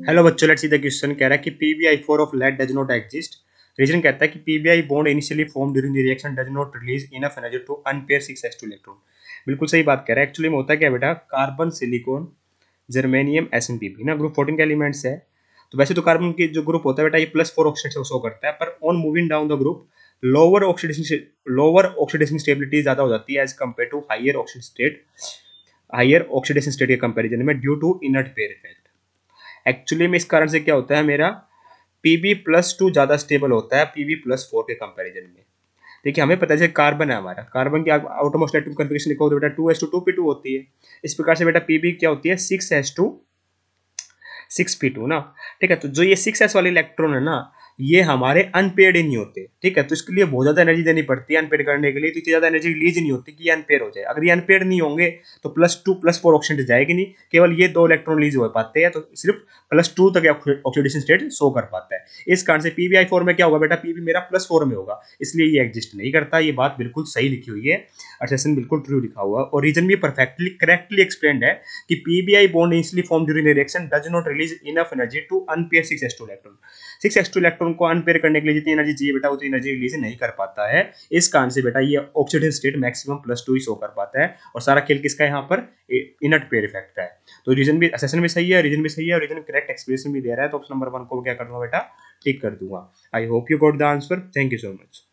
Hello बच्चों, let's see the question. कह रहा है कि PbI4 of lead does not exist. Reason कहता है कि PbI bond initially form during the reaction does not release enough energy to unpair 6s2 electron. बिल्कुल सही बात कह रहा है। एक्चुअली में होता क्या है बेटा, कार्बन, सिलिकॉन, जर्मेनियम, SnPp ना ग्रुप 14 के एलिमेंट्स है। तो वैसे तो कार्बन की जो ग्रुप होता है बेटा, ये +4 ऑक्सीडेशन शो करता है, पर on moving down the group lower oxidation stability ज्यादा हो जाती है as compare to higher oxidation state के कंपेरिजन में due to inert pair effect. Actually में इस कारण से क्या होता है, मेरा Pb+2 ज्यादा स्टेबल होता है Pb+4 के कंपैरिजन में। देखिए, हमें पता है जैसे कार्बन है हमारा, कार्बन की आउटरमोस्ट एटॉमिक कॉन्फ़िगरेशन लिखो तो बेटा 2s2 2p2 होती है। इस प्रकार से बेटा Pb क्या होती है, 6s2 6p2 ना। ठीक है, तो जो ये 6s वाले इलेक्ट्रॉन है ना, ये हमारे अनपेयर्ड ही नहीं होते। ठीक है, तो इसके लिए बहुत ज्यादा एनर्जी देनी पड़ती है अनपेयर करने के लिए, तो इतनी ज्यादा एनर्जी रिलीज नहीं होती कि ये अनपेयर हो जाए। अगर ये अनपेयर नहीं होंगे तो +2 +4 ऑक्सीडेशन जाएगी नहीं, केवल ये दो इलेक्ट्रॉन रिलीज हो पाते हैं, तो सिर्फ +2 तक ऑक्सीडेशन स्टेट शो कर पाता है। इस कारण से PbI4 में क्या होगा बेटा, Pb मेरा +4 में होगा, इसलिए ये एग्जिस्ट नहीं करता। ये बात बिल्कुल सही लिखी हुई है, असर्शन बिल्कुल ट्रू लिखा हुआ, और रीजन भी परफेक्टली करेक्टली एक्सप्लेन्ड है कि PbI bond initially form during reaction does not release enough energy to unpair 6s2 electron. 6s2 electron को अनपेयर करने के लिए जितनी एनर्जी चाहिए बेटा, उतनी एनर्जी रिलीज नहीं कर पाता है। इस कारण से बेटा ये ऑक्सीडेशन स्टेट मैक्सिमम +2 ही शो कर पाता है, और सारा खेल किसका है यहाँ पर, इनर्ट पेयर इफेक्ट का है। तो रीजन भी, असेसन भी सही है, रीजन भी सही है, और रीजन करेक्ट एक्सप्लेनेशन भी दे रहा है, तो ऑप्शन नंबर 1 को क्या कर दूंगा बेटा, ठीक कर दूंगा। I hope you got the answer. Thank you so much.